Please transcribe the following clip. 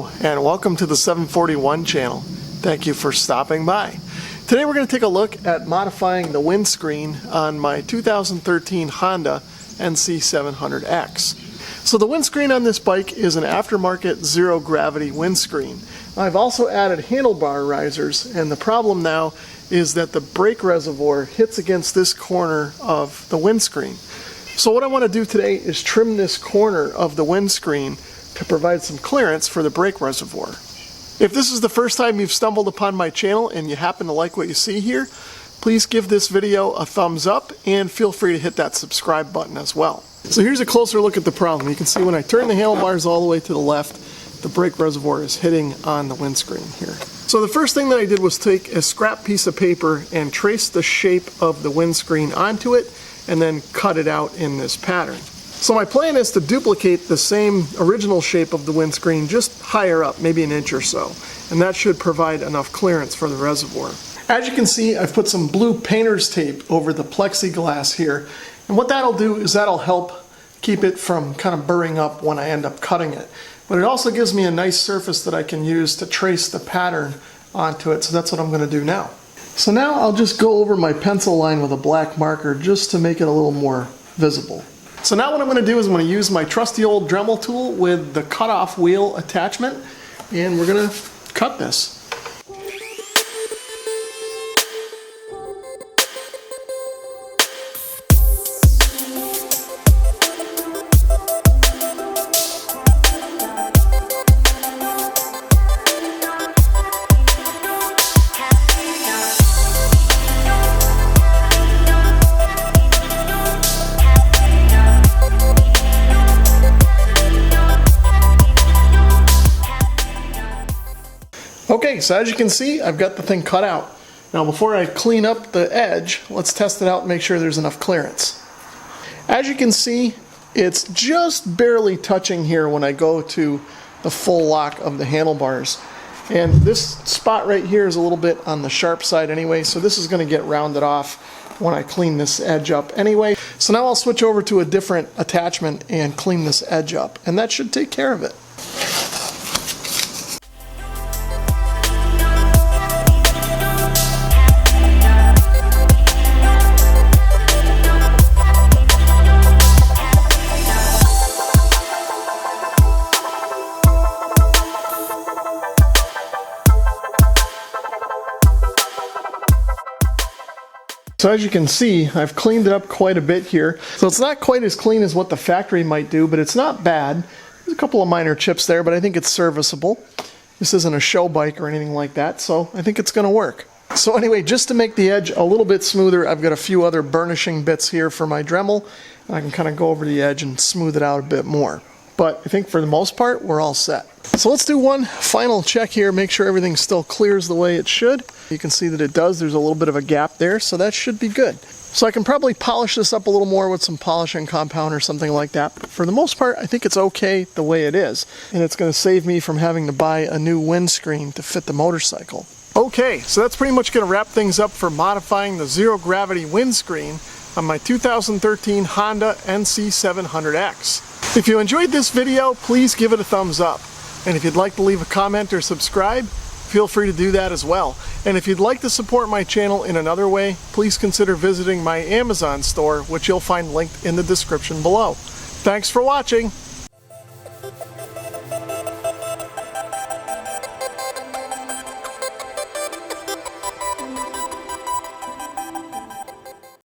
Hello and welcome to the 741 channel. Thank you for stopping by. Today we're going to take a look at modifying the windscreen on my 2013 Honda NC-700X. So the windscreen on this bike is an aftermarket zero gravity windscreen. I've also added handlebar risers, and the problem now is that the brake reservoir hits against this corner of the windscreen. So what I want to do today is trim this corner of the windscreen to provide some clearance for the brake reservoir. If this is the first time you've stumbled upon my channel and you happen to like what you see here, please give this video a thumbs up and feel free to hit that subscribe button as well. So here's a closer look at the problem. You can see when I turn the handlebars all the way to the left, the brake reservoir is hitting on the windscreen here. So the first thing that I did was take a scrap piece of paper and trace the shape of the windscreen onto it and then cut it out in this pattern. So my plan is to duplicate the same original shape of the windscreen just higher up, maybe an inch or so, and that should provide enough clearance for the reservoir. As you can see, I've put some blue painter's tape over the plexiglass here, and what that'll do is that'll help keep it from kind of burring up when I end up cutting it. But it also gives me a nice surface that I can use to trace the pattern onto it, so that's what I'm going to do now. So now I'll just go over my pencil line with a black marker just to make it a little more visible. So now what I'm going to do is I'm going to use my trusty old Dremel tool with the cutoff wheel attachment, and we're going to cut this. Okay, so as you can see, I've got the thing cut out. Now before I clean up the edge, let's test it out and make sure there's enough clearance. As you can see, it's just barely touching here when I go to the full lock of the handlebars. And this spot right here is a little bit on the sharp side anyway, so this is going to get rounded off when I clean this edge up anyway. So now I'll switch over to a different attachment and clean this edge up, and that should take care of it. So as you can see, I've cleaned it up quite a bit here. So it's not quite as clean as what the factory might do, but it's not bad. There's a couple of minor chips there, but I think it's serviceable. This isn't a show bike or anything like that, so I think it's going to work. So anyway, just to make the edge a little bit smoother, I've got a few other burnishing bits here for my Dremel, and I can kind of go over the edge and smooth it out a bit more. But I think for the most part, we're all set. So let's do one final check here, make sure everything still clears the way it should. You can see that it does. There's a little bit of a gap there, so that should be good. So I can probably polish this up a little more with some polishing compound or something like that. But for the most part, I think it's okay the way it is. And it's going to save me from having to buy a new windscreen to fit the motorcycle. Okay, so that's pretty much going to wrap things up for modifying the zero gravity windscreen on my 2013 Honda NC-700X. If you enjoyed this video, please give it a thumbs up. And if you'd like to leave a comment or subscribe, feel free to do that as well. And if you'd like to support my channel in another way, please consider visiting my Amazon store, which you'll find linked in the description below. Thanks for watching.